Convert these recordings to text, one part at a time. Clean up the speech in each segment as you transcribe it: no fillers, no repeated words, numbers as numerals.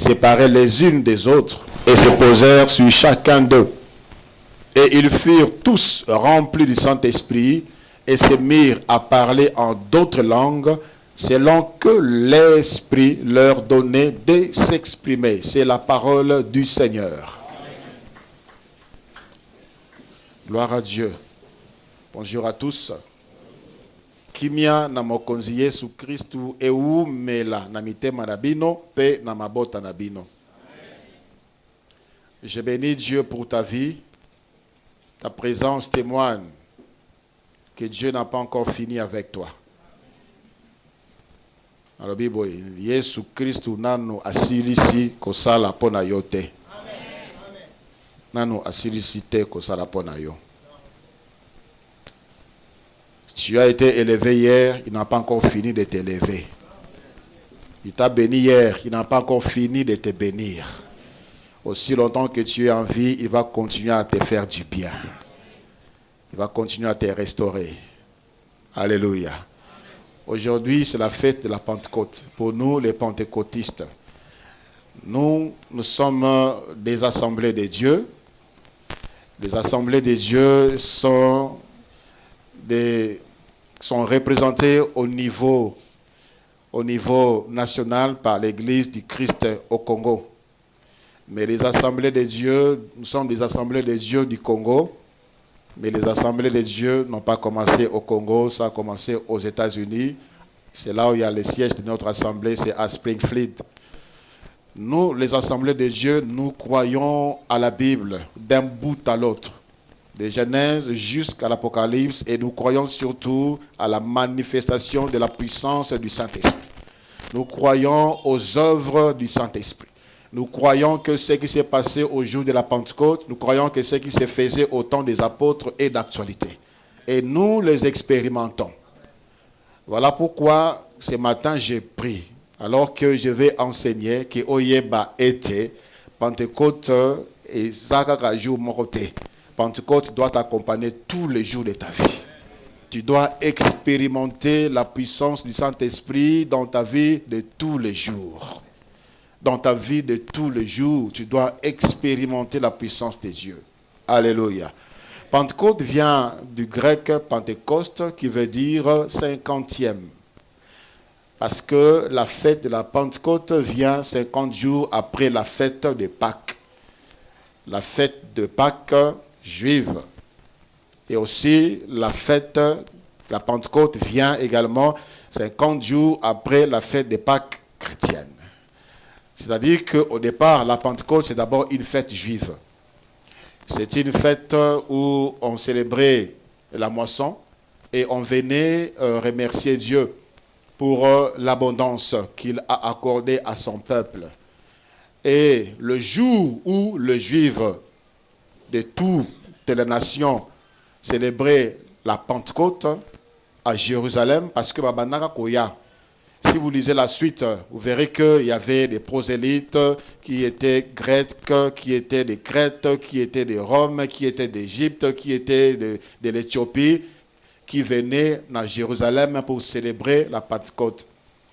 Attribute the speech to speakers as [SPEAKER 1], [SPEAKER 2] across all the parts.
[SPEAKER 1] séparées les unes des autres, et se posèrent sur chacun d'eux. Et ils furent tous remplis du Saint-Esprit, et se mirent à parler en d'autres langues, selon que l'Esprit leur donnait de s'exprimer. C'est la parole du Seigneur. Gloire à Dieu. Bonjour à tous. Kimia na mokonzi Yesu Kristu eumela na mitema na bino pe na mabota na bino. Je bénis Dieu pour ta vie. Ta présence témoigne que Dieu n'a pas encore fini avec toi. Alors Bible, Yesu Kristu nanu asilisi kosala pona yote. Nanu asilisi te kosala pona yo. Tu as été élevé hier, il n'a pas encore fini de t'élever. Il t'a béni hier, il n'a pas encore fini de te bénir. Aussi longtemps que tu es en vie, il va continuer à te faire du bien. Il va continuer à te restaurer. Alléluia. Aujourd'hui, c'est la fête de la Pentecôte. Pour nous, les pentecôtistes, nous sommes des assemblées de Dieu. Les assemblées de Dieu sont représentées au niveau national par l'Église du Christ au Congo. Mais les assemblées de Dieu, nous sommes des assemblées de Dieu du Congo, mais les assemblées de Dieu n'ont pas commencé au Congo, ça a commencé aux États-Unis. C'est là où il y a le siège de notre assemblée, c'est à Springfield. Nous, les assemblées de Dieu, nous croyons à la Bible d'un bout à l'autre, de Genèse jusqu'à l'Apocalypse, et nous croyons surtout à la manifestation de la puissance du Saint-Esprit. Nous croyons aux œuvres du Saint-Esprit. Nous croyons que ce qui s'est passé au jour de la Pentecôte, nous croyons que ce qui se faisait au temps des apôtres est d'actualité. Et nous les expérimentons. Voilà pourquoi ce matin j'ai pris, alors que je vais enseigner que Oyeba était Pentecôte et Zakaka jour moroté. Pentecôte doit t'accompagner tous les jours de ta vie. Tu dois expérimenter la puissance du Saint-Esprit dans ta vie de tous les jours. Dans ta vie de tous les jours, tu dois expérimenter la puissance de Dieu. Alléluia. Pentecôte vient du grec Pentecôste qui veut dire 50e. Parce que la fête de la Pentecôte vient 50 jours après la fête de Pâques. La fête de Pâques juive. Et aussi la fête, la Pentecôte vient également 50 jours après la fête de Pâques chrétienne. C'est-à-dire qu'au départ, la Pentecôte, c'est d'abord une fête juive. C'est une fête où on célébrait la moisson et on venait remercier Dieu pour l'abondance qu'il a accordée à son peuple. Et le jour où les Juifs de toutes les nations célébraient la Pentecôte à Jérusalem, parce que Babanaka Koya, si vous lisez la suite, vous verrez qu'il y avait des prosélytes qui étaient grecs, qui étaient de Crète, qui étaient de Rome, qui étaient d'Égypte, qui étaient de l'Éthiopie, qui venaient à Jérusalem pour célébrer la Pentecôte.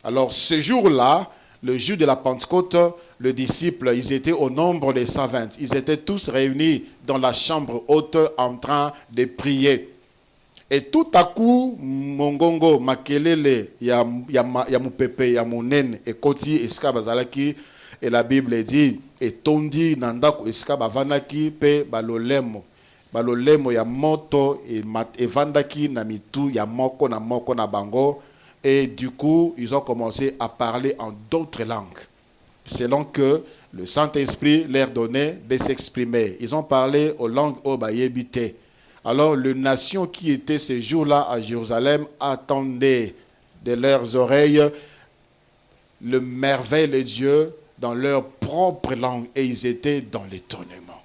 [SPEAKER 1] Alors ce jour-là, le jour de la Pentecôte, les disciples, ils étaient au nombre de 120. Ils étaient tous réunis dans la chambre haute en train de prier. Et tout à coup, mongongo makelele ya mupepe ya monene et koti eska bazalaki, et la Bible dit et tondi nandako eska bavanaki pe balolemo ya moto et vandaki na mitu ya moko na bango, et du coup ils ont commencé à parler en d'autres langues selon que le Saint-Esprit leur donnait de s'exprimer. Ils ont parlé aux langues obayebite. Alors, les nations qui étaient ces jours-là à Jérusalem attendaient de leurs oreilles le merveille de Dieu dans leur propre langue, et ils étaient dans l'étonnement.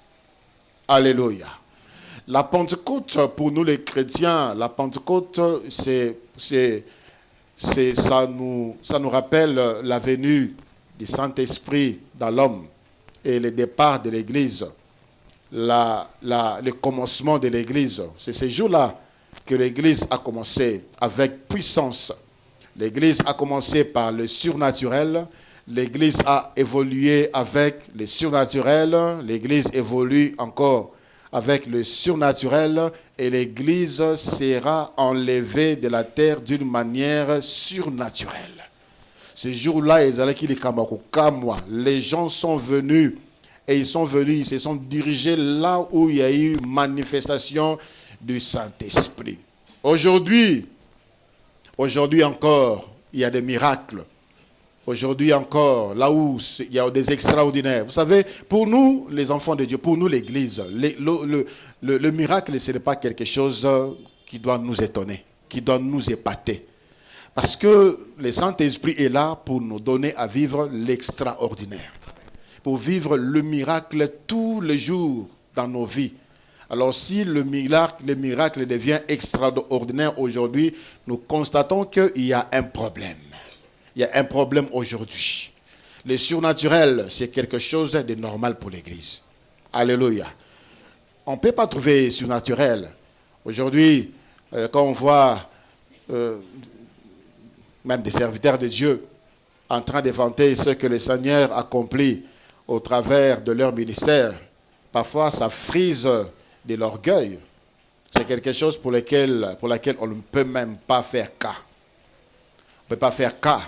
[SPEAKER 1] Alléluia. La Pentecôte, pour nous les chrétiens, la Pentecôte, ça nous rappelle la venue du Saint-Esprit dans l'homme et le départ de l'Église. Le commencement de l'Église. C'est ce jour-là que l'Église a commencé avec puissance. L'Église a commencé par le surnaturel. L'Église a évolué avec le surnaturel. L'Église évolue encore avec le surnaturel. Et l'Église sera enlevée de la terre d'une manière surnaturelle. Ce jour-là, les gens sont venus. Et ils se sont dirigés là où il y a eu manifestation du Saint-Esprit. Aujourd'hui encore, il y a des miracles. Aujourd'hui encore, là où il y a des extraordinaires. Vous savez, pour nous, les enfants de Dieu, pour nous, l'Église, le miracle, ce n'est pas quelque chose qui doit nous étonner, qui doit nous épater. Parce que le Saint-Esprit est là pour nous donner à vivre l'extraordinaire. Pour vivre le miracle tous les jours dans nos vies. Alors si le miracle devient extraordinaire aujourd'hui, nous constatons qu'il y a un problème. Il y a un problème aujourd'hui. Le surnaturel, c'est quelque chose de normal pour l'Église. Alléluia. On ne peut pas trouver surnaturel. Aujourd'hui, quand on voit même des serviteurs de Dieu en train de vanter ce que le Seigneur accomplit au travers de leur ministère, parfois ça frise de l'orgueil. C'est quelque chose pour laquelle on ne peut même pas faire cas. On ne peut pas faire cas.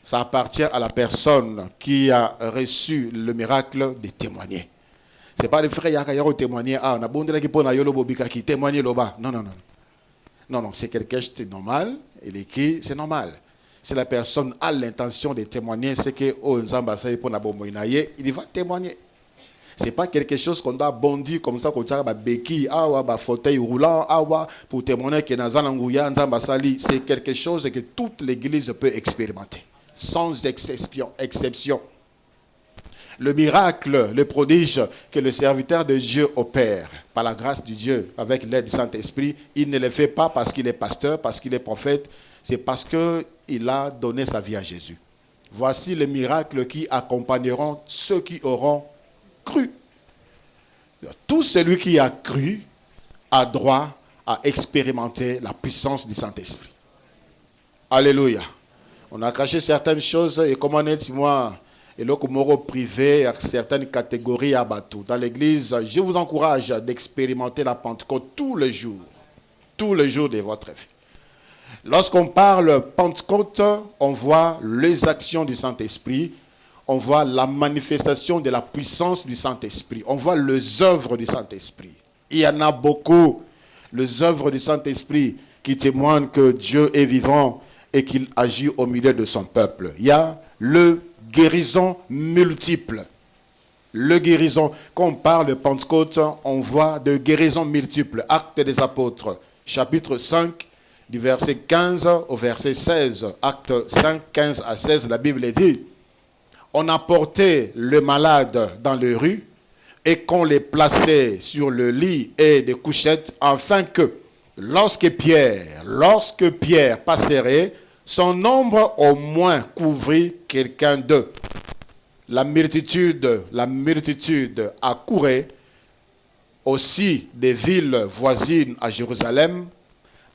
[SPEAKER 1] Ça appartient à la personne qui a reçu le miracle de témoigner. Ce n'est pas les frères qui ont témoigné. Ah, on a besoin de témoigner là-bas. Non. Non, c'est quelque chose de normal. C'est normal. Si la personne a l'intention de témoigner, c'est que il va témoigner. Ce n'est pas quelque chose qu'on doit bondir comme ça, qu'on a béquille, fauteuil roulant, pour témoigner que c'est quelque chose que toute l'Église peut expérimenter, sans exception. Le miracle, le prodige que le serviteur de Dieu opère, par la grâce de Dieu, avec l'aide du Saint-Esprit, il ne le fait pas parce qu'il est pasteur, parce qu'il est prophète, c'est parce qu'il a donné sa vie à Jésus. Voici les miracles qui accompagneront ceux qui auront cru. Tout celui qui a cru a droit à expérimenter la puissance du Saint-Esprit. Alléluia. On a caché certaines choses et comment moi et le comoro privé à certaines catégories à Batou. Dans l'église, je vous encourage d'expérimenter la Pentecôte tous les jours de votre vie. Lorsqu'on parle Pentecôte, on voit les actions du Saint-Esprit, on voit la manifestation de la puissance du Saint-Esprit, on voit les œuvres du Saint-Esprit. Il y en a beaucoup, les œuvres du Saint-Esprit qui témoignent que Dieu est vivant et qu'il agit au milieu de son peuple. Il y a le guérison multiple. Le guérison, quand on parle de Pentecôte, on voit de guérisons multiples. Actes des apôtres, chapitre 5, du verset 15 au verset 16. Acte 5, 15 à 16, la Bible dit, on apportait le malade dans les rues et qu'on les plaçait sur le lit et des couchettes, afin que, lorsque Pierre passerait, son ombre au moins couvrit quelqu'un d'eux. La multitude accourait aussi des villes voisines à Jérusalem,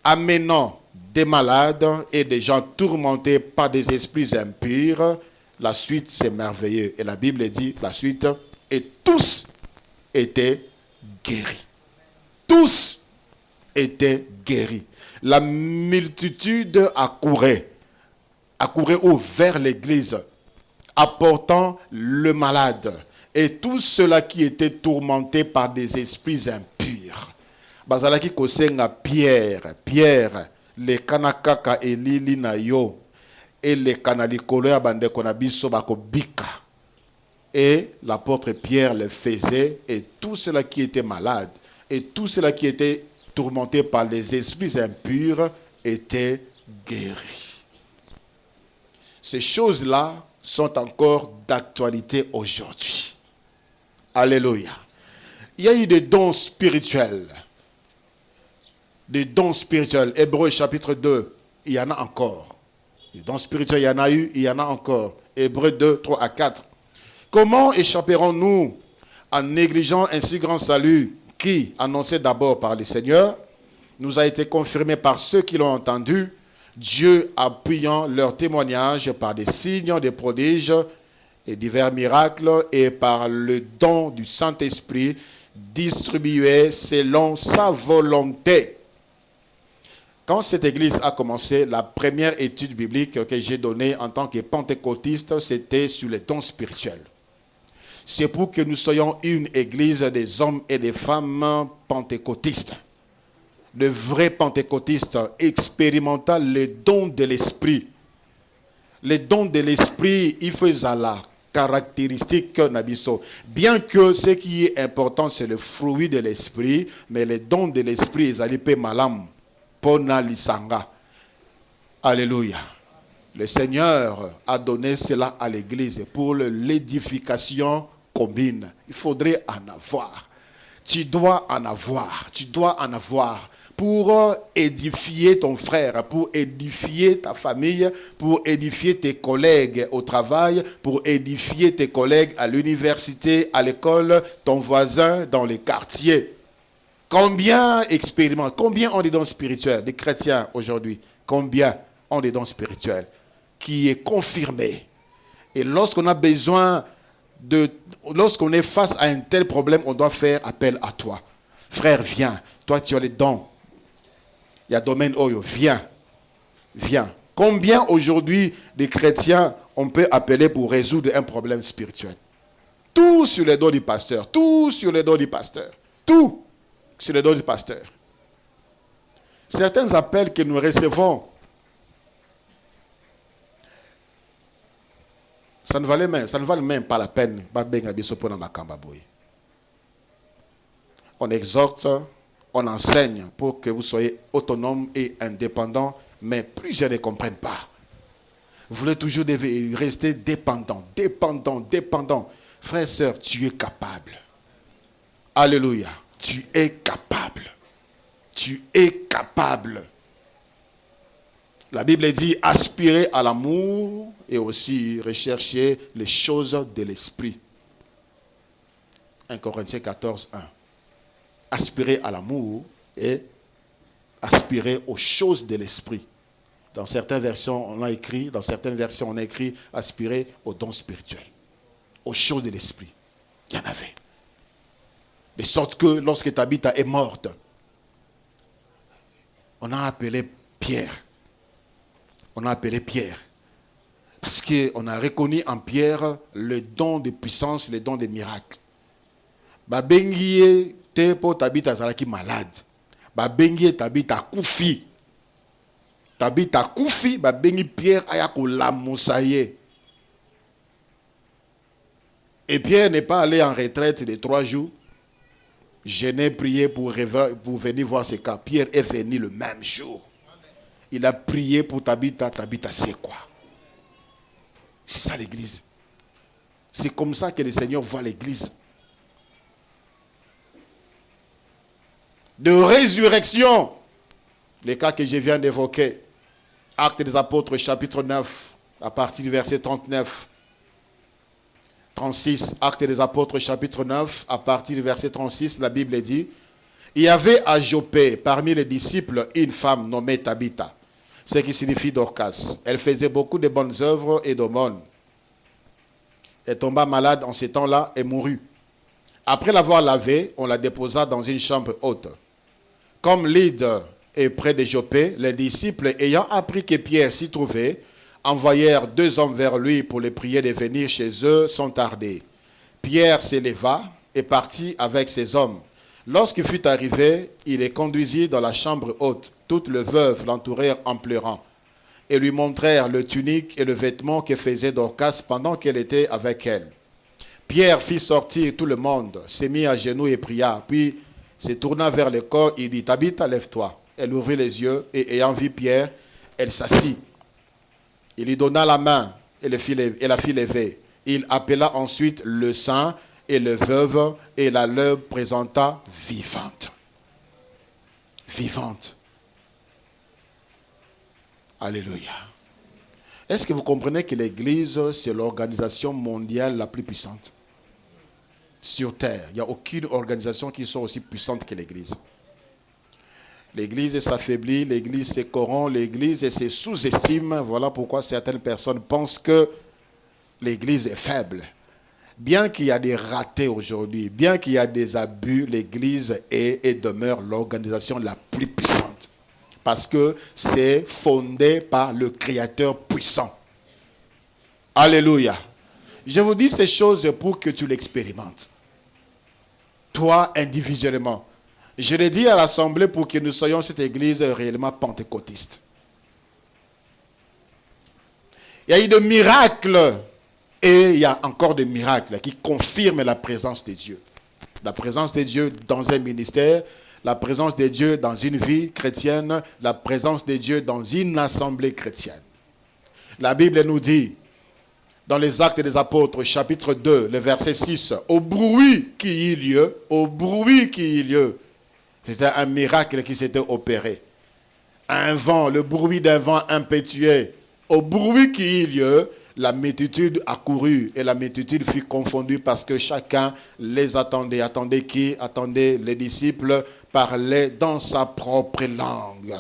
[SPEAKER 1] amenant des malades et des gens tourmentés par des esprits impurs. La suite, c'est merveilleux. Et la Bible dit, la suite, et tous étaient guéris. Tous étaient guéris. La multitude accourait vers l'église, apportant le malade et tous ceux-là qui étaient tourmentés par des esprits impurs. Bazalaki kosenga Pierre, les kanakaka elili na yo, et les kanalikolo ya bande konabiso bakobika. Et l'apôtre Pierre le faisait, et tous ceux-là qui étaient malades, et tous ceux-là qui étaient tourmentés par les esprits impurs étaient guéris. Ces choses-là sont encore d'actualité aujourd'hui. Alléluia. Il y a eu des dons spirituels. Des dons spirituels. Hébreux chapitre 2, il y en a encore. Les dons spirituels, il y en a eu, il y en a encore. Hébreux 2, 3 à 4. Comment échapperons-nous en négligeant un si grand salut qui, annoncé d'abord par le Seigneur, nous a été confirmé par ceux qui l'ont entendu, Dieu appuyant leur témoignage par des signes, des prodiges et divers miracles et par le don du Saint-Esprit distribué selon sa volonté. Quand cette église a commencé, la première étude biblique que j'ai donnée en tant que pentecôtiste, c'était sur les dons spirituels. C'est pour que nous soyons une église des hommes et des femmes pentecôtistes. De vrais pentecôtistes expérimentant les dons de l'esprit. Les dons de l'esprit, il faut la caractéristique nabiso. Bien que ce qui est important, c'est le fruit de l'esprit, mais les dons de l'esprit, ils allaient pas malam. Pona lisanga. Alléluia. Le Seigneur a donné cela à l'église pour l'édification commune. Il faudrait en avoir. Tu dois en avoir. Tu dois en avoir. Pour édifier ton frère, pour édifier ta famille, pour édifier tes collègues au travail, pour édifier tes collègues à l'université, à l'école, ton voisin dans les quartiers. Combien expérimentent, combien ont des dons spirituels, des chrétiens aujourd'hui, combien ont des dons spirituels qui est confirmé. Et lorsqu'on a besoin lorsqu'on est face à un tel problème, on doit faire appel à toi. Frère, viens, toi tu as les dons. Il y a domaine Oyo, viens, viens. Combien aujourd'hui de chrétiens on peut appeler pour résoudre un problème spirituel? Tout sur les dons du pasteur, tout sur les dons du pasteur, tout sur les dons du pasteur. Certains appels que nous recevons, ça ne valait même pas la peine. On exhorte, on enseigne pour que vous soyez autonomes et indépendants, mais plusieurs ne comprennent pas. Vous voulez toujours rester dépendant. Frère et sœur, tu es capable. Alléluia. Tu es capable. Tu es capable. La Bible dit aspirer à l'amour et aussi rechercher les choses de l'esprit. 1 Corinthiens 14, 1. Aspirer à l'amour et aspirer aux choses de l'esprit. Dans certaines versions, on a écrit aspirer aux dons spirituels, aux choses de l'esprit. Il y en avait. De sorte que lorsque Tabitha est morte, on a appelé Pierre. Parce qu'on a reconnu en Pierre le don de puissance, le don de miracles. Babengie te po Tabitha zalaki malade. Babengie Tabitha koufi. Babengi Pierre ayako lamosaye. Et Pierre n'est pas allé en retraite de 3 jours. Je n'ai prié pour venir voir ce cas. Pierre est venu le même jour. Il a prié pour Tabitha. Tabitha, c'est quoi? C'est ça l'église. C'est comme ça que le Seigneur voit l'église. De résurrection. Les cas que je viens d'évoquer. Actes des Apôtres, chapitre 9, à partir du verset 39. 36, Actes des Apôtres, chapitre 9, à partir du verset 36, la Bible dit, il y avait à Joppé, parmi les disciples, une femme nommée Tabitha, ce qui signifie Dorcas. Elle faisait beaucoup de bonnes œuvres et d'aumônes. Elle tomba malade en ces temps-là et mourut. Après l'avoir lavée, on la déposa dans une chambre haute. Comme Lyde est près de Joppé, les disciples, ayant appris que Pierre s'y trouvait, envoyèrent 2 hommes vers lui pour les prier de venir chez eux sans tarder. Pierre s'éleva et partit avec ses hommes. Lorsqu'il fut arrivé, il les conduisit dans la chambre haute. Toutes les veuves l'entourèrent en pleurant et lui montrèrent le tunique et le vêtement que faisait Dorcas pendant qu'elle était avec elle. Pierre fit sortir tout le monde, s'est mis à genoux et pria, puis se tourna vers le corps et dit, Tabitha, lève-toi. Elle ouvrit les yeux et ayant vu Pierre, elle s'assit. Il lui donna la main et la fit lever. Il appela ensuite le saint et le veuve et la leur présenta vivante. Vivante. Alléluia. Est-ce que vous comprenez que l'Église, c'est l'organisation mondiale la plus puissante sur terre? Il n'y a aucune organisation qui soit aussi puissante que l'Église. L'église s'affaiblit, l'église se corrompt, l'église se sous-estime. Voilà pourquoi certaines personnes pensent que l'église est faible. Bien qu'il y a des ratés aujourd'hui, bien qu'il y a des abus, l'église est et demeure l'organisation la plus puissante. Parce que c'est fondé par le Créateur puissant. Alléluia. Je vous dis ces choses pour que tu l'expérimentes. Toi, individuellement. Je l'ai dit à l'Assemblée pour que nous soyons cette église réellement pentecôtiste. Il y a eu des miracles et il y a encore des miracles qui confirment la présence de Dieu. La présence de Dieu dans un ministère, la présence de Dieu dans une vie chrétienne, la présence de Dieu dans une assemblée chrétienne. La Bible nous dit, dans les Actes des Apôtres, chapitre 2, le verset 6, au bruit qui eut lieu, c'était un miracle qui s'était opéré. Un vent, le bruit d'un vent impétueux, au bruit qui eut lieu, la multitude accourut et la multitude fut confondue parce que chacun les attendait. Attendait qui? Attendait les disciples parlaient dans sa propre langue.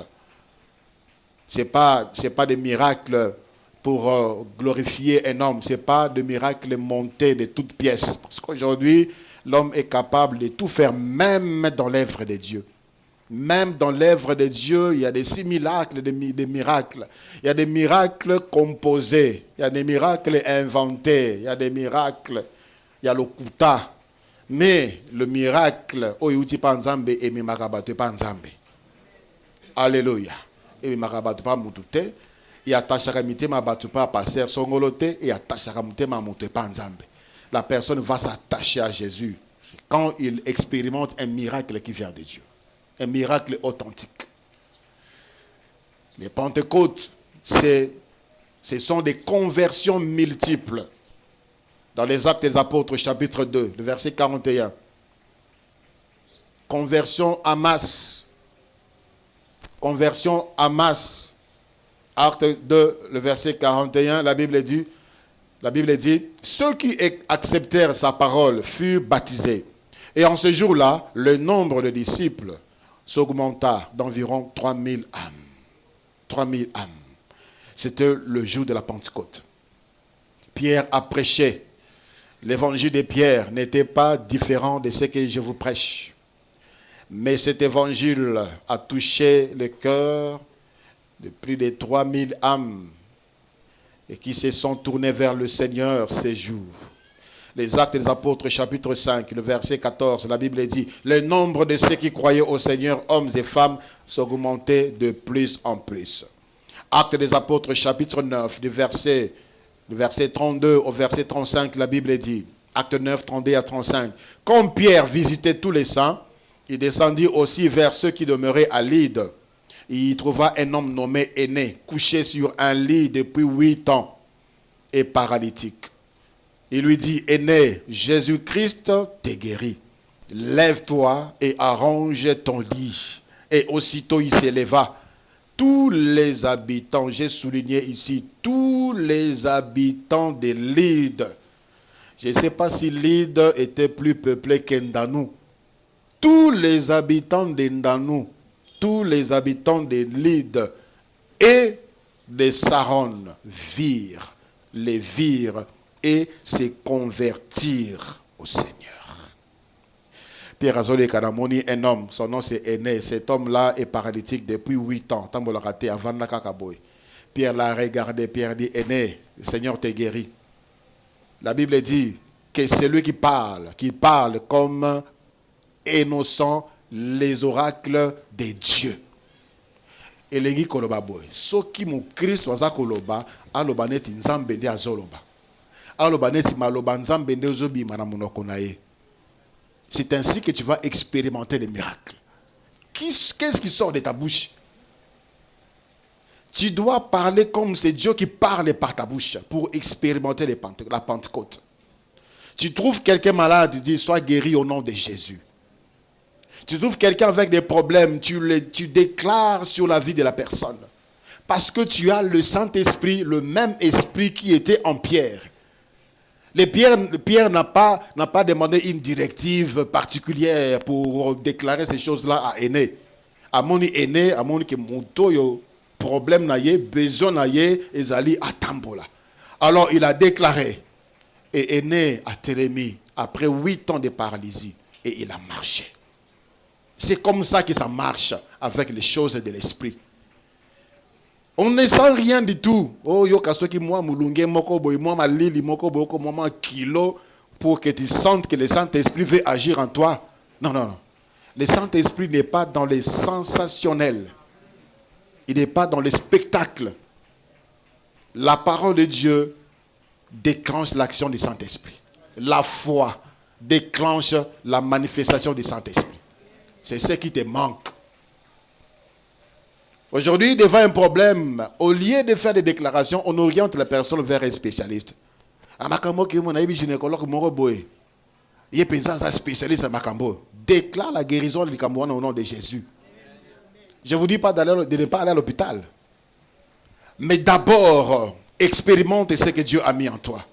[SPEAKER 1] C'est pas des miracles pour glorifier un homme. Ce n'est pas de miracles montés de toutes pièces. Parce qu'aujourd'hui, l'homme est capable de tout faire, même dans l'œuvre de Dieu. Même dans l'œuvre de Dieu, il y a des simulacres, des miracles. Il y a des miracles composés. Il y a des miracles inventés. Il y a des miracles. Il y a le kuta. Mais le miracle, alléluia. Et pas mutute. Et attachera mitema batupa passer songolote et attachera mitema mutepa nzambe. La personne va s'attacher à Jésus quand il expérimente un miracle qui vient de Dieu. Un miracle authentique. Les Pentecôtes, ce sont des conversions multiples. Dans les Actes des Apôtres, chapitre 2, le verset 41. Conversion en masse. Conversion en masse. Acte 2, le verset 41, la Bible dit, ceux qui acceptèrent sa parole furent baptisés. Et en ce jour-là, le nombre de disciples s'augmenta d'environ 3000 âmes. 3000 âmes. C'était le jour de la Pentecôte. Pierre a prêché. L'évangile de Pierre n'était pas différent de ce que je vous prêche. Mais cet évangile a touché le cœur de plus de 3000 âmes et qui se sont tournés vers le Seigneur ces jours. Les Actes des Apôtres, chapitre 5, le verset 14, la Bible dit, le nombre de ceux qui croyaient au Seigneur, hommes et femmes, s'augmentait de plus en plus. Actes des Apôtres, chapitre 9, du verset 32 au verset 35, la Bible dit, Acte 9, 32 à 35, comme Pierre visitait tous les saints, il descendit aussi vers ceux qui demeuraient à Lyde. Il y trouva un homme nommé Aîné, couché sur un lit depuis 8 ans et paralytique. Il lui dit, Aîné, Jésus-Christ t'est guéri. Lève-toi et arrange ton lit. Et aussitôt il s'éleva. Tous les habitants, j'ai souligné ici, tous les habitants de Lyde. Je ne sais pas si Lyde était plus peuplé qu'Endanou. Tous les habitants d'Endanou, tous les habitants de Lyde et de Saron virent et se convertirent au Seigneur. Pierre Azolé Kadamoni, un homme, son nom c'est Aîné. Cet homme-là est paralytique depuis 8 ans. Pierre l'a regardé, Pierre dit, Aîné, le Seigneur t'a guéri. La Bible dit que c'est lui qui parle comme innocent les oracles de Dieu. Elengi koloba boy. Soki mu Christ waza koloba, aloba neti nzambe nde azoloba. Aloba neti maloba nzambe nde ozobima na munoko na ye. C'est ainsi que tu vas expérimenter les miracles. Qu'est-ce qui sort de ta bouche? Tu dois parler comme c'est Dieu qui parle par ta bouche pour expérimenter la Pentecôte. Tu trouves quelqu'un malade, tu dis, sois guéri au nom de Jésus. Tu trouves quelqu'un avec des problèmes, tu déclares sur la vie de la personne. Parce que tu as le Saint-Esprit, le même esprit qui était en Pierre. Pierre n'a pas demandé une directive particulière pour déclarer ces choses-là à Aîné. Amoni aîné, amoni que moto yo problème naye, besoin naye, ezali atambola. Alors il a déclaré, et aîné a télémi après 8 ans de paralysie, et il a marché. C'est comme ça que ça marche avec les choses de l'esprit. On ne sent rien du tout. Oh, yo kasoki moi mulunge moko boy moi malili moko boy ko moi kilo pour que tu sentes que le Saint-Esprit veut agir en toi. Non, non, non. Le Saint-Esprit n'est pas dans les sensationnels. Il n'est pas dans les spectacles. La parole de Dieu déclenche l'action du Saint-Esprit. La foi déclenche la manifestation du Saint-Esprit. C'est ce qui te manque. Aujourd'hui, devant un problème, au lieu de faire des déclarations, on oriente la personne vers un spécialiste. Déclare la guérison du Cameroun au nom de Jésus. Je ne vous dis pas de ne pas aller à l'hôpital. Mais d'abord, expérimente ce que Dieu a mis en toi.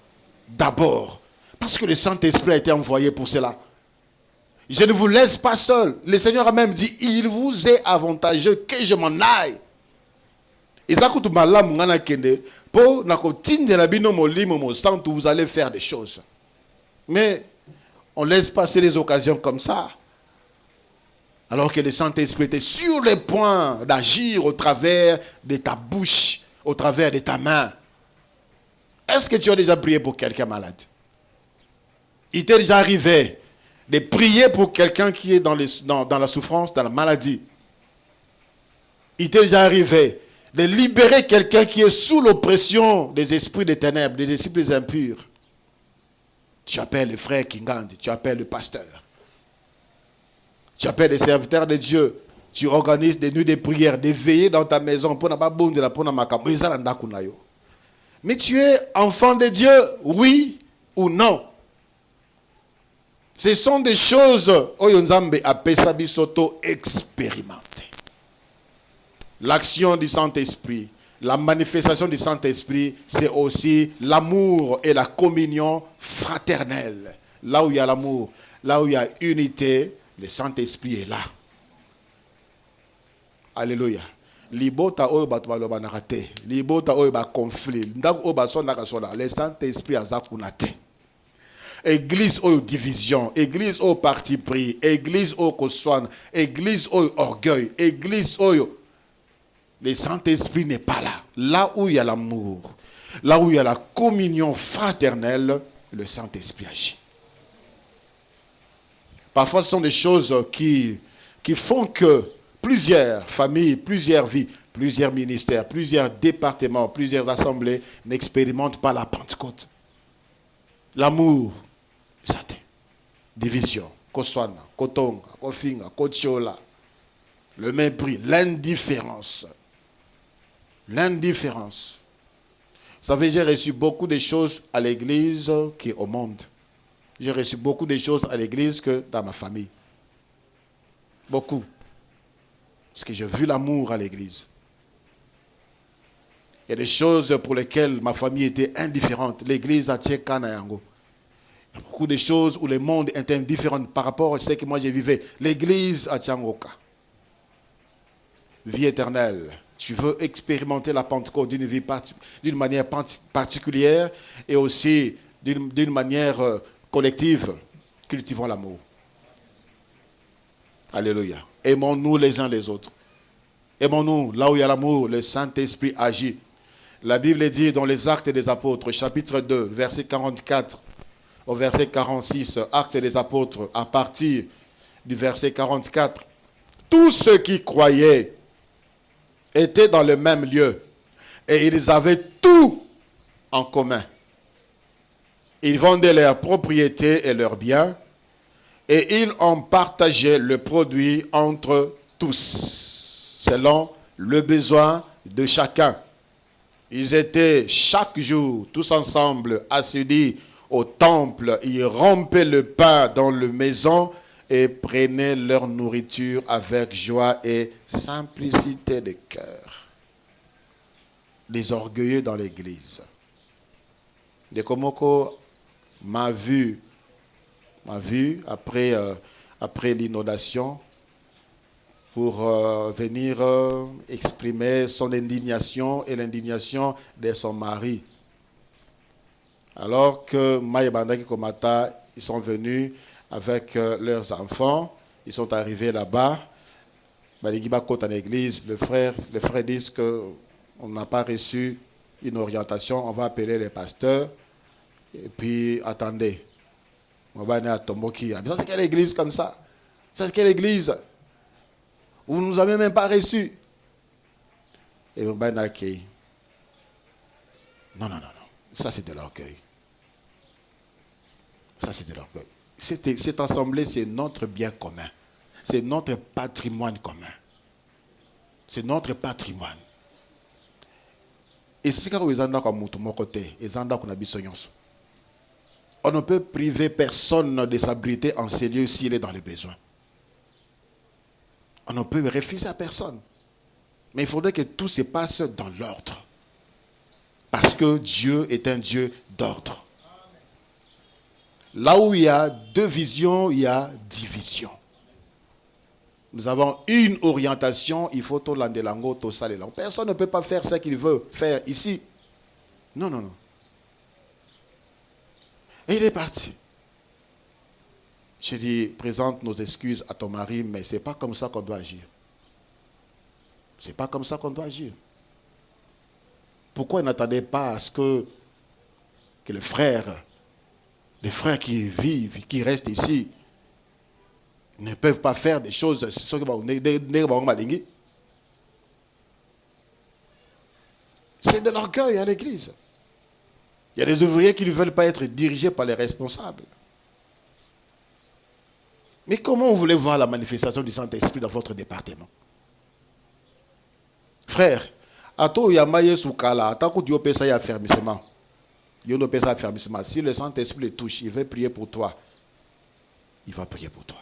[SPEAKER 1] D'abord. Parce que le Saint-Esprit a été envoyé pour cela. Je ne vous laisse pas seul. Le Seigneur a même dit, il vous est avantageux que je m'en aille. Vous allez faire des choses. Mais on laisse passer les occasions comme ça. Alors que le Saint-Esprit était sur le point d'agir au travers de ta bouche, au travers de ta main. Est-ce que tu as déjà prié pour quelqu'un malade? Il t'est déjà arrivé de prier pour quelqu'un qui est dans la souffrance, dans la maladie. Il t'est déjà arrivé de libérer quelqu'un qui est sous l'oppression des esprits des ténèbres, des esprits impurs. Tu appelles le frère Kingandi, tu appelles le pasteur. Tu appelles les serviteurs de Dieu. Tu organises des nuits de prière, des veillées dans ta maison. Mais tu es enfant de Dieu, oui ou non? Ce sont des choses expérimentées. L'action du Saint-Esprit, la manifestation du Saint-Esprit, c'est aussi l'amour et la communion fraternelle. Là où il y a l'amour, là où il y a unité, le Saint-Esprit est là. Alléluia. Libota oyo bato baloba na te. Libota oyo ba conflit. Ndak oyo ba sonaka sola. Le Saint-Esprit azakuna te. Église oyo division, église oyo parti pris, église oyo koswana, église oyo orgueil, église oyo. Le Saint-Esprit n'est pas là. Là où il y a l'amour, là où il y a la communion fraternelle, le Saint-Esprit agit. Parfois, ce sont des choses qui font que plusieurs familles, plusieurs vies, plusieurs ministères, plusieurs départements, plusieurs assemblées n'expérimentent pas la Pentecôte. L'amour, ça division, koswana, kotonga, kofinga, kotiola, le mépris, l'indifférence. L'indifférence. Vous savez, j'ai reçu beaucoup de choses à l'église qu'au monde. J'ai reçu beaucoup de choses à l'église que dans ma famille. Beaucoup. Parce que j'ai vu l'amour à l'église. Il y a des choses pour lesquelles ma famille était indifférente. L'église a tient Kanayango. Il y a beaucoup de choses où le monde est indifférent par rapport à ce que moi j'ai vécu. L'église a Tiangoka. Vie éternelle. Tu veux expérimenter la Pentecôte d'une manière particulière et aussi d'une manière collective. Cultivons l'amour. Alléluia. Aimons-nous les uns les autres. Aimons-nous. Là où il y a l'amour, le Saint-Esprit agit. La Bible dit dans les Actes des Apôtres, chapitre 2, verset 44 au verset 46, Actes des Apôtres, à partir du verset 44, tous ceux qui croyaient étaient dans le même lieu et ils avaient tout en commun. Ils vendaient leurs propriétés et leurs biens et ils ont partagé le produit entre tous, selon le besoin de chacun. Ils étaient chaque jour tous ensemble assidus au temple. Ils rompaient le pain dans la maison et prenaient leur nourriture avec joie et simplicité de cœur. Les orgueilleux dans l'église. De Komoko m'a vu après l'inondation, pour venir exprimer son indignation et l'indignation de son mari. Alors que Maï Bandaki Komata, ils sont venus avec leurs enfants, ils sont arrivés là-bas, Baligiba côte en église, les frères disent qu'on n'a pas reçu une orientation, on va appeler les pasteurs, et puis attendez. On va aller à Tomboki. Ça c'est quelle église comme ça? Ça c'est quelle église? Vous ne nous avez même pas reçus. Et on va aller accueillir. Non. Ça c'est de l'orgueil. Ça c'est de l'orgueil. Cette assemblée, c'est notre bien commun. C'est notre patrimoine commun. C'est notre patrimoine. Et si vous êtes dans mon côté, on ne peut priver personne de s'abriter en ces lieux s'il est dans le besoin. On ne peut refuser à personne. Mais il faudrait que tout se passe dans l'ordre. Parce que Dieu est un Dieu d'ordre. Là où il y a deux visions, il y a division. Nous avons une orientation, il faut tout l'andelango, tout ça. Personne ne peut pas faire ce qu'il veut faire ici. Non. Et il est parti. J'ai dit, présente nos excuses à ton mari, mais ce n'est pas comme ça qu'on doit agir. Ce n'est pas comme ça qu'on doit agir. Pourquoi il n'attendait pas à ce que les frères qui vivent, qui restent ici, ne peuvent pas faire des choses. C'est de l'orgueil à l'église. Il y a des ouvriers qui ne veulent pas être dirigés par les responsables. Mais comment vous voulez voir la manifestation du Saint-Esprit dans votre département? Frère, si le Saint-Esprit le touche, il veut prier pour toi. Il va prier pour toi.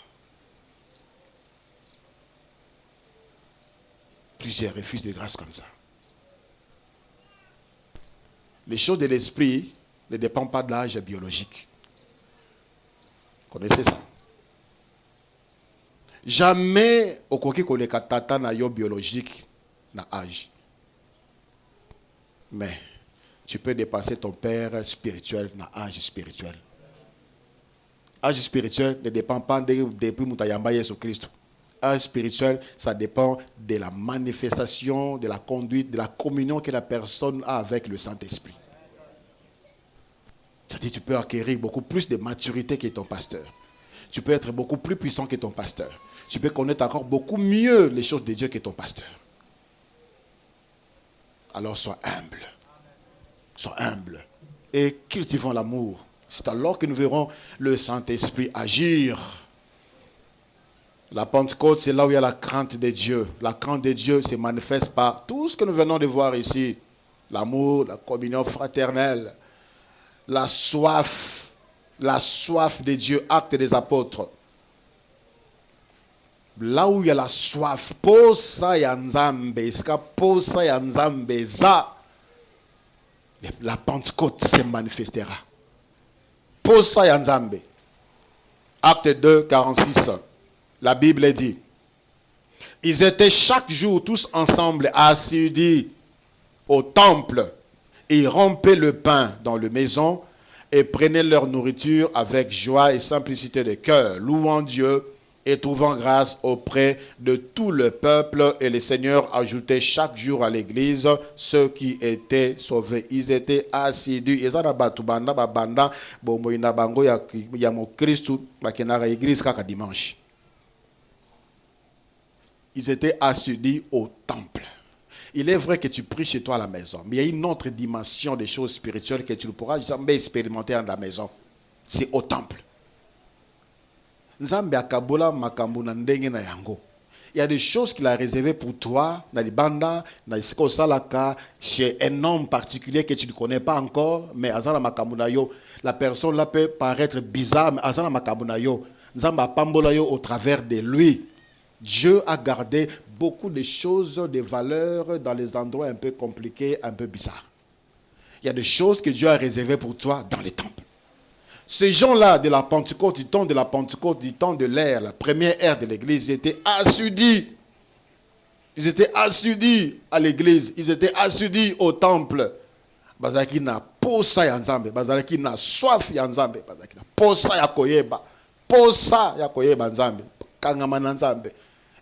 [SPEAKER 1] Plusieurs refusent des grâces comme ça. Les choses de l'esprit ne dépendent pas de l'âge biologique. Vous connaissez ça? Jamais au koki koleka tata na yo biologique na âge. Mais tu peux dépasser ton père spirituel na âge spirituel. Âge spirituel ne dépend pas depuis Moutayamba Jésus Christ. Âge spirituel, ça dépend de la manifestation, de la conduite, de la communion que la personne a avec le Saint-Esprit. C'est-à-dire que tu peux acquérir beaucoup plus de maturité que ton pasteur. Tu peux être beaucoup plus puissant que ton pasteur. Tu peux connaître encore beaucoup mieux les choses de Dieu que ton pasteur. Alors sois humble. Sois humble. Et cultivons l'amour. C'est alors que nous verrons le Saint-Esprit agir. La Pentecôte, c'est là où il y a la crainte de Dieu. La crainte de Dieu se manifeste par tout ce que nous venons de voir ici. L'amour, la communion fraternelle, la soif de Dieu, acte des apôtres. Là où il y a la soif, posa ya nzambe, posa ya nzambe za, la Pentecôte se manifestera. Posa ya nzambe. Acte 2, 46. La Bible dit, ils étaient chaque jour tous ensemble assidus au temple. Ils rompaient le pain dans la maison et prenaient leur nourriture avec joie et simplicité de cœur, louant Dieu et trouvant grâce auprès de tout le peuple. Et le Seigneur ajoutait chaque jour à l'église ceux qui étaient sauvés. Ils étaient assidus. Ils étaient assidus au temple. Il est vrai que tu pries chez toi à la maison, mais il y a une autre dimension des choses spirituelles que tu ne pourras jamais expérimenter dans la maison. C'est au temple. Il y a des choses qu'il a réservées pour toi, chez un homme particulier que tu ne connais pas encore, mais la personne là peut paraître bizarre, mais au travers de lui. Dieu a gardé beaucoup de choses, de valeurs dans les endroits un peu compliqués, un peu bizarres. Il y a des choses que Dieu a réservées pour toi dans les temples. Ces gens-là de la Pentecôte, du temps de la Pentecôte, du temps de l'ère, la première ère de l'Église, étaient assidus Ils étaient assidus à l'église. Ils étaient assidus au temple. Bazaki na posa ya nzambe. Bazaki na soif ya nzambe. Bazaki na posa ya koyeba. Posa ya koyeba nzambe. Kangama na nzambe.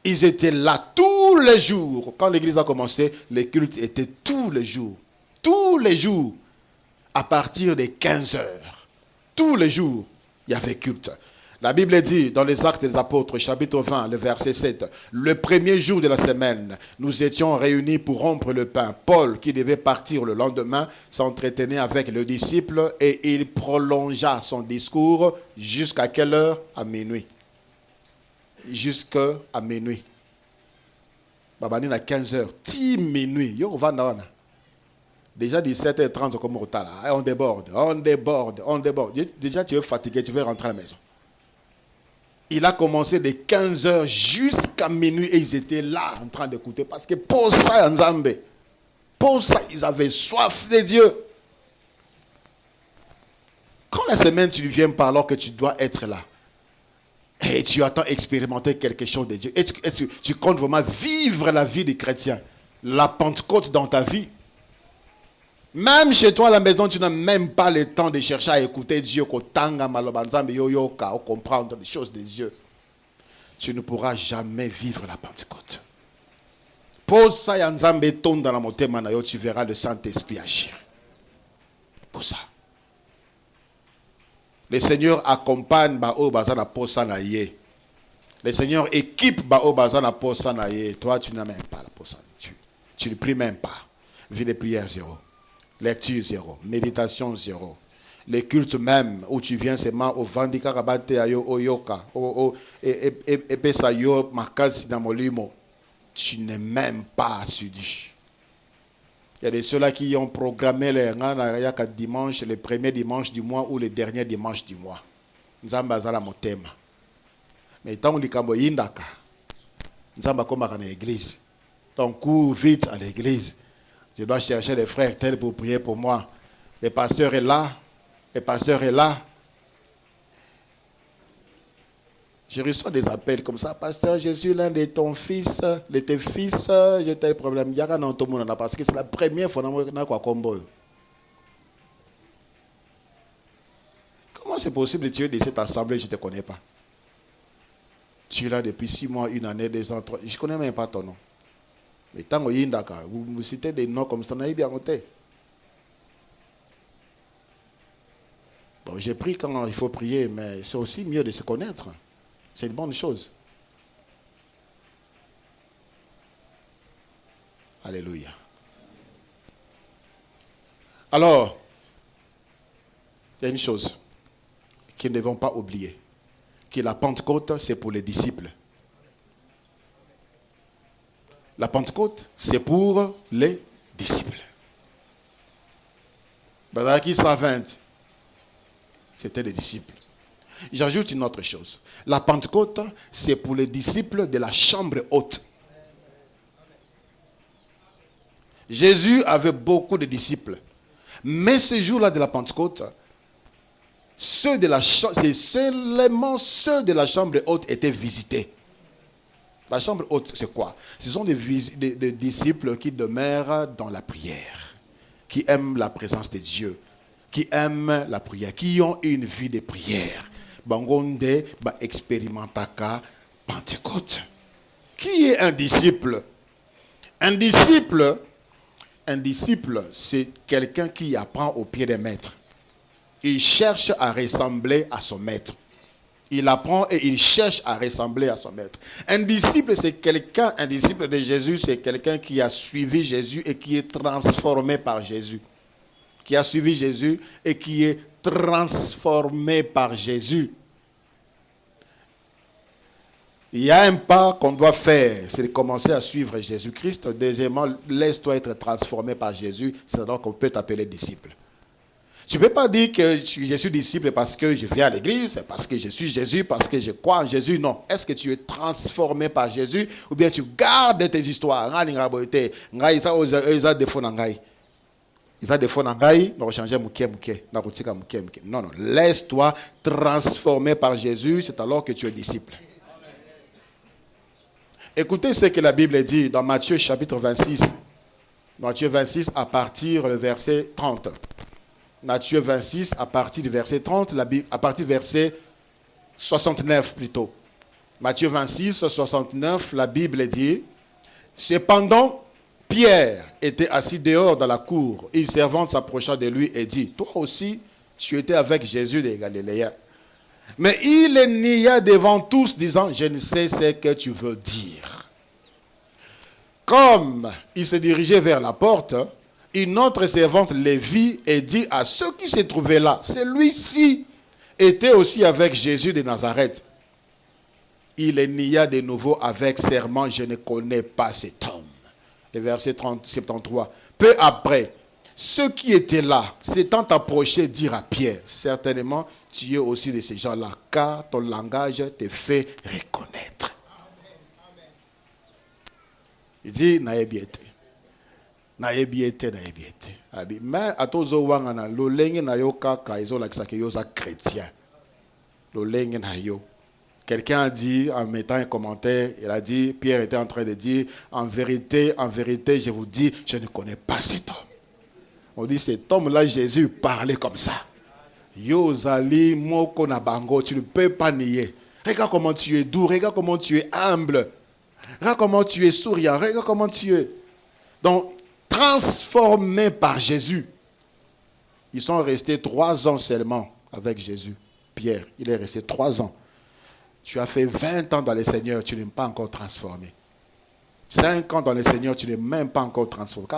[SPEAKER 1] Ils étaient là tous les jours. Quand l'église a commencé, les cultes étaient tous les jours. Tous les jours. À partir de 15 heures. Tous les jours, il y avait culte. La Bible dit dans les Actes des Apôtres, chapitre 20, le verset 7, le premier jour de la semaine, nous étions réunis pour rompre le pain. Paul, qui devait partir le lendemain, s'entretenait avec le disciple et il prolongea son discours jusqu'à quelle heure? À minuit. Jusqu'à minuit. Babani à 15 heures. 10 minuit. Yo, va na. Déjà 17h30, comme on déborde. Déjà, tu es fatigué, tu veux rentrer à la maison. Il a commencé de 15 heures jusqu'à minuit et ils étaient là en train d'écouter. Parce que pour ça, ils avaient soif de Dieu. Quand la semaine, tu viens par alors que tu dois être là, et tu attends expérimenter quelque chose de Dieu, est-ce que tu comptes vraiment vivre la vie des chrétiens, la Pentecôte dans ta vie? Même chez toi à la maison, tu n'as même pas le temps de chercher à écouter Dieu, à comprendre les choses de Dieu. Tu ne pourras jamais vivre la Pentecôte. Pour ça, tu verras le Saint-Esprit agir. Pour ça. Le Seigneur accompagne le Seigneur équipe toi, tu n'as même pas la posa. Tu ne pries même pas. Vie de prière zéro. Lecture zéro, méditation zéro. Les cultes même où tu viens seulement au Vandika Rabate ayo oyoka, et pesayo makasi na molimo, tu n'es même pas assidu. Il y a des ceux-là qui ont programmé les dimanche, le premier dimanche du mois ou le dernier dimanche du mois. Nzamba zala motema. Mais tant que likambo yindaka, nzamba komaka na église. Donc cours vite à l'église. Je dois chercher les frères tels pour prier pour moi. Le pasteur est là. Le pasteur est là. Je reçois des appels comme ça. Pasteur, je suis l'un de tes fils. J'ai tel problème. Il y a un autre parce que c'est la première fois que je combo. Comment c'est possible de tuer de cette assemblée? Je ne te connais pas. Tu es là depuis 6 mois, 1 année, 2 ans, 3. Je ne connais même pas ton nom. Mais tant que vous citez des noms comme ça, vous avez bien noté. Bon, j'ai pris quand il faut prier, mais c'est aussi mieux de se connaître. C'est une bonne chose. Alléluia. Alors, il y a une chose qu'ils ne vont pas oublier. Que la Pentecôte, c'est pour les disciples. La Pentecôte, c'est pour les disciples. Bazaki 120, c'était des disciples. J'ajoute une autre chose. La Pentecôte, c'est pour les disciples de la chambre haute. Jésus avait beaucoup de disciples. Mais ce jour-là de la Pentecôte, c'est seulement ceux de la chambre haute étaient visités. La chambre haute, c'est quoi? Ce sont des disciples qui demeurent dans la prière, qui aiment la présence de Dieu, qui aiment la prière, qui ont une vie de prière. Bangonde, expérimentaka, Pentecôte. Qui est un disciple? Un disciple, c'est quelqu'un qui apprend au pied des maîtres. Il cherche à ressembler à son maître. Il apprend et il cherche à ressembler à son maître. Un disciple de Jésus, c'est quelqu'un qui a suivi Jésus et qui est transformé par Jésus. Qui a suivi Jésus et qui est transformé par Jésus. Il y a un pas qu'on doit faire, c'est de commencer à suivre Jésus-Christ. Deuxièmement, laisse-toi être transformé par Jésus, c'est alors qu'on peut t'appeler disciple. Tu ne peux pas dire que je suis disciple parce que je viens à l'église, parce que je suis Jésus, parce que je crois en Jésus. Non. Est-ce que tu es transformé par Jésus ou bien tu gardes tes histoires? Non. Laisse-toi transformer par Jésus, c'est alors que tu es disciple. Écoutez ce que la Bible dit dans Matthieu chapitre 26. Matthieu 26 à partir du verset 30. Matthieu 26 à partir du verset 30, à partir du verset 69 plutôt. Matthieu 26, 69, la Bible dit, « Cependant, Pierre était assis dehors dans la cour. Une servante s'approcha de lui et dit, « Toi aussi, tu étais avec Jésus des Galiléens. » Mais il les nia devant tous, disant, « Je ne sais ce que tu veux dire. » Comme il se dirigeait vers la porte, une autre servante les vit et dit à ceux qui se trouvaient là, « Celui-ci était aussi avec Jésus de Nazareth. » Il les nia de nouveau avec serment, « Je ne connais pas cet homme. » Le verset 73. Peu après, ceux qui étaient là, s'étant approchés, dirent à Pierre, « Certainement, tu es aussi de ces gens-là, car ton langage te fait reconnaître. » Il dit, « Naebiete. Naebiete, naebiete. » Mais à tous wangana, lo lenge na yo kaka izo la kisake yo za chrétien. Lo lenge na yo. Quelqu'un a dit, en mettant un commentaire, il a dit, Pierre était en train de dire, en vérité, je vous dis, je ne connais pas cet homme. On dit, cet homme-là, Jésus parlait comme ça. Yo zali moko na bango, tu ne peux pas nier. Regarde comment tu es doux, regarde comment tu es humble. Regarde comment tu es souriant, regarde comment tu es. Donc, transformés par Jésus. Ils sont restés 3 ans seulement avec Jésus. Pierre, il est resté 3 ans. Tu as fait 20 ans dans le Seigneur, tu n'es pas encore transformé. 5 ans dans le Seigneur, tu n'es même pas encore transformé.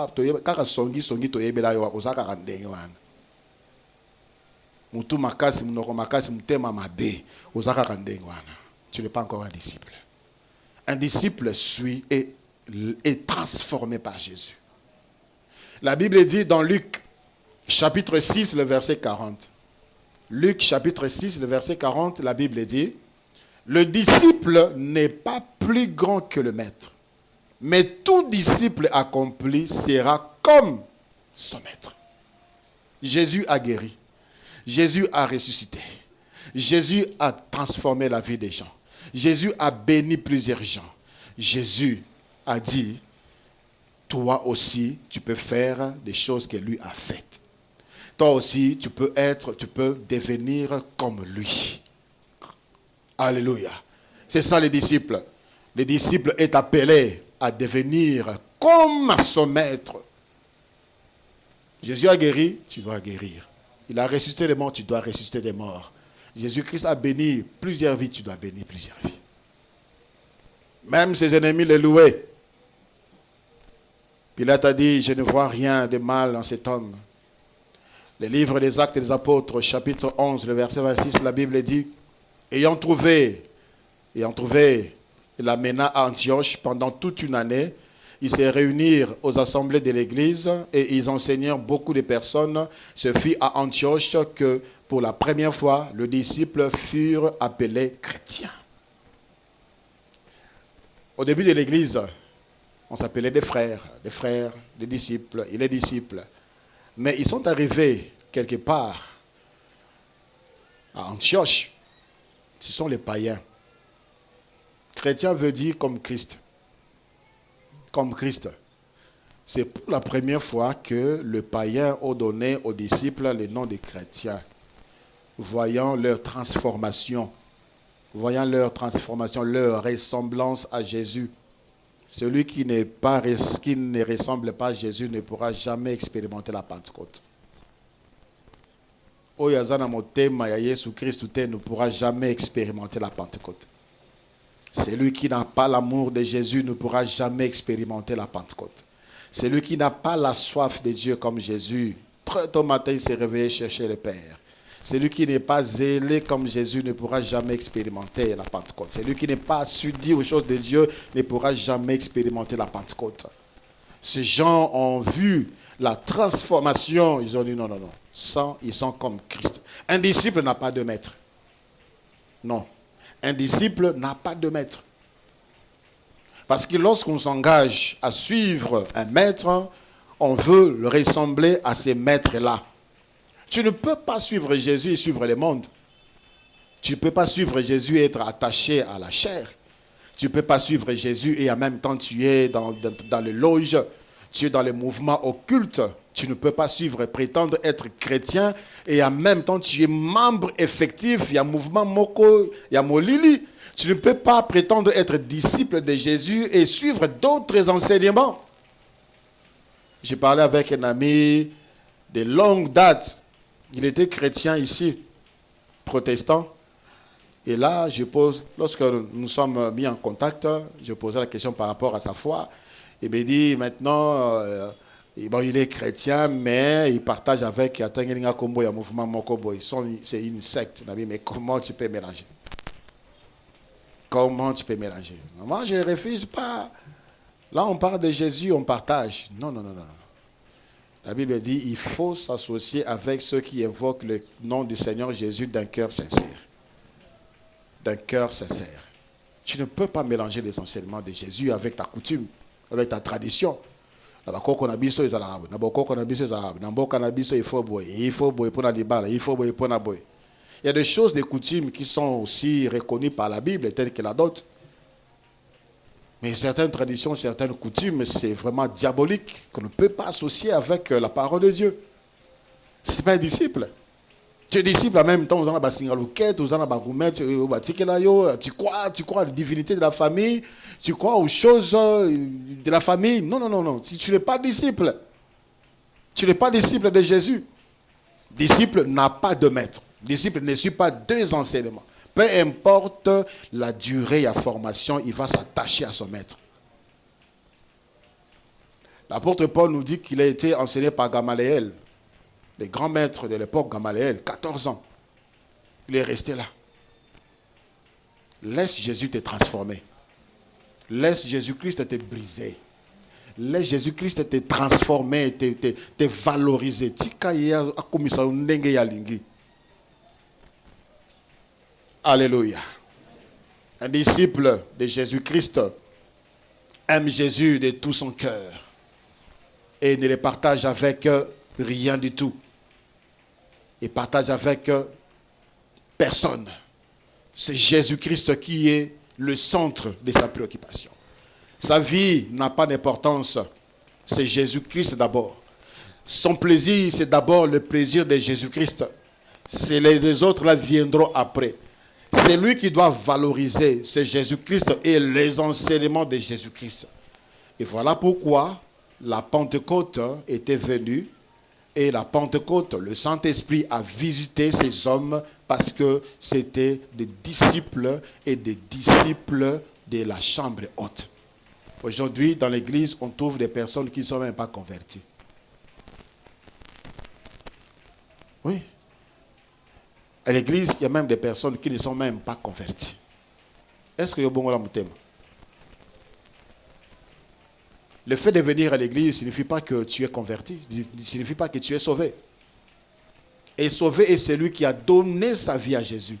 [SPEAKER 1] Car songi to yebela yo ozaka randenge wana. Mutu makasi munoko makasi mutema mabe ozaka randenge wana. Tu n'es pas encore un disciple. Un disciple suit et est transformé par Jésus. La Bible dit dans Luc chapitre 6 le verset 40. Luc chapitre 6 le verset 40, la Bible dit, le disciple n'est pas plus grand que le maître, mais tout disciple accompli sera comme son maître. Jésus a guéri. Jésus a ressuscité. Jésus a transformé la vie des gens. Jésus a béni plusieurs gens. Jésus a dit, toi aussi, tu peux faire des choses que lui a faites. Toi aussi, tu peux devenir comme lui. Alléluia. C'est ça les disciples. Le disciple est appelé à devenir comme son maître. Jésus a guéri, tu dois guérir. Il a ressuscité les morts, tu dois ressusciter des morts. Jésus-Christ a béni plusieurs vies, tu dois bénir plusieurs vies. Même ses ennemis les louaient. Pilate a dit, je ne vois rien de mal en cet homme. Le livre des Actes des Apôtres, chapitre 11, le verset 26, la Bible dit, ayant trouvé, il l'amena à Antioche pendant toute une année. Ils se réunirent aux assemblées de l'église et ils enseignèrent beaucoup de personnes. Ce fut à Antioche que, pour la première fois, les disciples furent appelés chrétiens. Au début de l'église, on s'appelait des frères, des disciples et les disciples. Mais ils sont arrivés quelque part à Antioche. Ce sont les païens. Chrétien veut dire comme Christ. Comme Christ. C'est pour la première fois que le païen a donné aux disciples le nom de chrétiens. Voyant leur transformation, leur ressemblance à Jésus. Celui qui ne ressemble pas à Jésus ne pourra jamais expérimenter la Pentecôte. Oyazana motema ya Yesu Christ ne pourra jamais expérimenter la Pentecôte. Celui qui n'a pas l'amour de Jésus ne pourra jamais expérimenter la Pentecôte. Celui qui n'a pas la soif de Dieu comme Jésus, très tôt matin il s'est réveillé chercher le Père. Celui qui n'est pas zélé comme Jésus ne pourra jamais expérimenter la Pentecôte. Celui qui n'est pas assidu aux choses de Dieu ne pourra jamais expérimenter la Pentecôte. Ces gens ont vu la transformation. Ils ont dit non. Ils sont comme Christ. Un disciple n'a pas de maître. Non. Un disciple n'a pas de maître. Parce que lorsqu'on s'engage à suivre un maître, on veut le ressembler à ces maîtres-là. Tu ne peux pas suivre Jésus et suivre le monde. Tu ne peux pas suivre Jésus et être attaché à la chair. Tu ne peux pas suivre Jésus et en même temps tu es dans les loges, tu es dans les mouvements occultes. Tu ne peux pas suivre, prétendre être chrétien et en même temps tu es membre effectif. Il y a mouvement Moko, il y a Molili. Tu ne peux pas prétendre être disciple de Jésus et suivre d'autres enseignements. J'ai parlé avec un ami de longue date. Il était chrétien ici, protestant. Et là, lorsque nous sommes mis en contact, je posais la question par rapport à sa foi. Il me dit maintenant, il est chrétien, mais il partage avec Atangelinga Kombo et le mouvement Mokoboy. C'est une secte. Mais comment tu peux mélanger? Comment tu peux mélanger? Moi, je ne refuse pas. Là, on parle de Jésus, on partage. Non. La Bible dit il faut s'associer avec ceux qui évoquent le nom du Seigneur Jésus d'un cœur sincère. D'un cœur sincère. Tu ne peux pas mélanger les enseignements de Jésus avec ta coutume, avec ta tradition. Il y a des choses, des coutumes qui sont aussi reconnues par la Bible, telles que la dot. Mais certaines traditions, certaines coutumes, c'est vraiment diabolique, qu'on ne peut pas associer avec la parole de Dieu. Ce n'est pas un disciple. Tu es disciple en même temps, tu crois à la divinité de la famille, tu crois aux choses de la famille. Non. Si tu n'es pas disciple, tu n'es pas disciple de Jésus. Disciple n'a pas de maître. Disciple ne suit pas deux enseignements. Peu importe la durée et la formation, il va s'attacher à son maître. L'apôtre Paul nous dit qu'il a été enseigné par Gamaliel, le grand maître de l'époque, Gamaliel, 14 ans. Il est resté là. Laisse Jésus te transformer. Laisse Jésus-Christ te briser. Laisse Jésus-Christ te transformer, te valoriser. Alléluia. Un disciple de Jésus-Christ aime Jésus de tout son cœur et ne le partage avec rien du tout. Il partage avec personne. C'est Jésus-Christ qui est le centre de sa préoccupation. Sa vie n'a pas d'importance. C'est Jésus-Christ d'abord. Son plaisir, c'est d'abord le plaisir de Jésus-Christ. Les autres là viendront après. C'est lui qui doit valoriser, c'est Jésus-Christ et les enseignements de Jésus-Christ. Et voilà pourquoi la Pentecôte était venue. Et la Pentecôte, le Saint-Esprit a visité ces hommes parce que c'était des disciples et des disciples de la chambre haute. Aujourd'hui, dans l'église, on trouve des personnes qui ne sont même pas converties. Oui. À l'église, il y a même des personnes qui ne sont même pas converties. Est-ce que vous avez un thème? Le fait de venir à l'église ne signifie pas que tu es converti, ne signifie pas que tu es sauvé. Et sauvé est celui qui a donné sa vie à Jésus.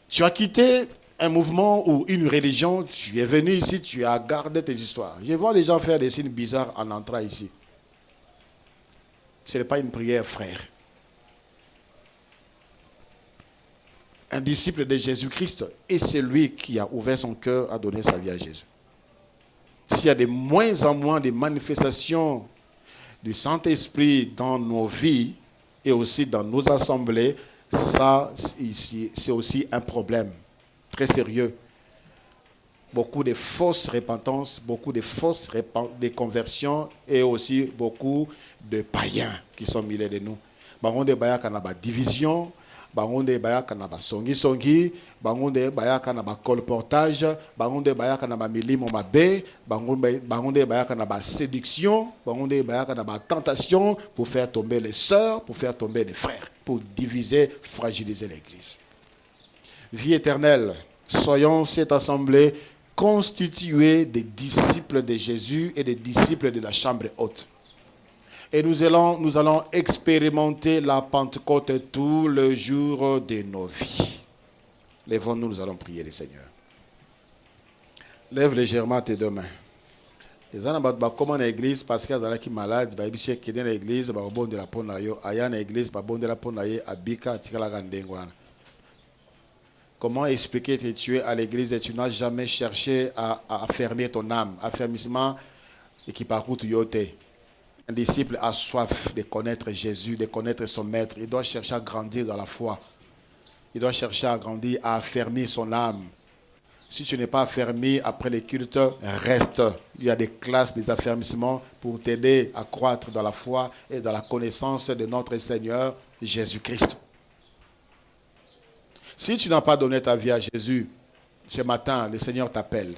[SPEAKER 1] Tu as quitté un mouvement ou une religion, tu es venu ici, tu as gardé tes histoires. Je vois les gens faire des signes bizarres en entrant ici. Ce n'est pas une prière, frère. Un disciple de Jésus-Christ est celui qui a ouvert son cœur à donner sa vie à Jésus. S'il y a de moins en moins de manifestations du Saint-Esprit dans nos vies et aussi dans nos assemblées, ça, c'est aussi un problème très sérieux. Beaucoup de fausses repentances, beaucoup de fausses conversions et aussi beaucoup de païens qui sont milieu de nous. On a division. Bangonde bayaka na ba songi bangonde bayaka na ba colportage, bangonde bayaka na ba milimo mabe, bangonde bayaka na ba séduction, bangonde bayaka na ba tentation pour faire tomber les sœurs, pour faire tomber les frères, pour diviser, fragiliser l'église. Vie éternelle, soyons cette assemblée constituée des disciples de Jésus et des disciples de la chambre haute. Et nous allons expérimenter la Pentecôte tous les jours de nos vies. Lèvons-nous, nous allons prier le Seigneur. Lève légèrement tes deux mains. Les gens comment l'église parce qu'ils sont malades, ils sont dans l'église, ils sont de la ponayo, aya na église, ils sont de la ponaye, abika tikala gandengwana. Comment expliquer que tu es à l'église et tu n'as jamais cherché à affermir ton âme? Affermissement et qui parcourt yote. Un disciple a soif de connaître Jésus, de connaître son maître. Il doit chercher à grandir dans la foi. Il doit chercher à grandir, à affermir son âme. Si tu n'es pas affermi après les cultes, reste. Il y a des classes, des affermissements pour t'aider à croître dans la foi et dans la connaissance de notre Seigneur Jésus-Christ. Si tu n'as pas donné ta vie à Jésus, ce matin, le Seigneur t'appelle.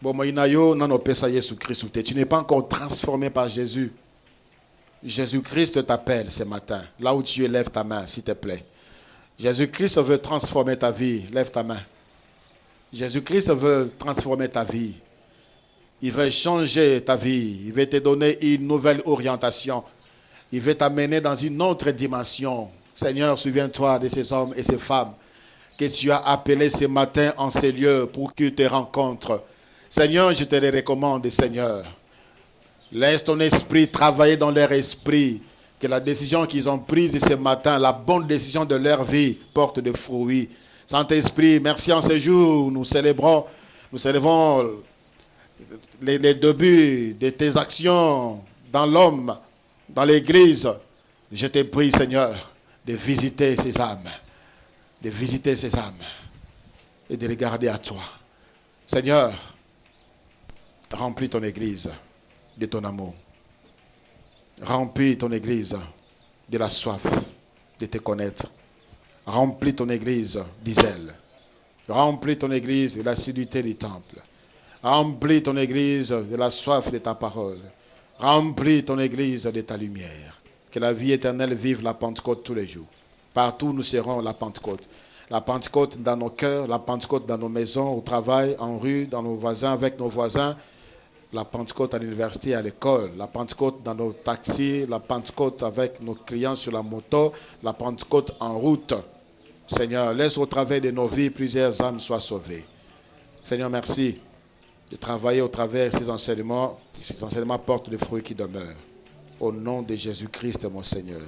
[SPEAKER 1] Bon, tu n'es pas encore transformé par Jésus. Jésus-Christ t'appelle ce matin. Là où tu es, lève ta main, s'il te plaît. Jésus-Christ veut transformer ta vie. Lève ta main. Jésus-Christ veut transformer ta vie. Il veut changer ta vie. Il veut te donner une nouvelle orientation. Il veut t'amener dans une autre dimension. Seigneur, souviens-toi de ces hommes et ces femmes que tu as appelés ce matin en ces lieux pour qu'ils te rencontrent. Seigneur, je te les recommande, Seigneur. Laisse ton esprit travailler dans leur esprit. Que la décision qu'ils ont prise ce matin, la bonne décision de leur vie, porte des fruits. Saint-Esprit, merci en ce jour. Nous célébrons les débuts de tes actions dans l'homme, dans l'église. Je te prie, Seigneur, de visiter ces âmes. De visiter ces âmes. Et de regarder à toi. Seigneur, remplis ton église de ton amour. Remplis ton église de la soif de te connaître. Remplis ton église d'Israël. Remplis ton église de l'assiduité du temple. Remplis ton église de la soif de ta parole. Remplis ton église de ta lumière. Que la vie éternelle vive la Pentecôte tous les jours. Partout nous serons la Pentecôte. La Pentecôte dans nos cœurs, la Pentecôte dans nos maisons, au travail, en rue, dans nos voisins, avec nos voisins. La Pentecôte à l'université, à l'école, la Pentecôte dans nos taxis, la Pentecôte avec nos clients sur la moto, la Pentecôte en route. Seigneur, laisse au travers de nos vies plusieurs âmes soient sauvées. Seigneur, merci de travailler au travers de ces enseignements. Ces enseignements portent des fruits qui demeurent. Au nom de Jésus-Christ, mon Seigneur.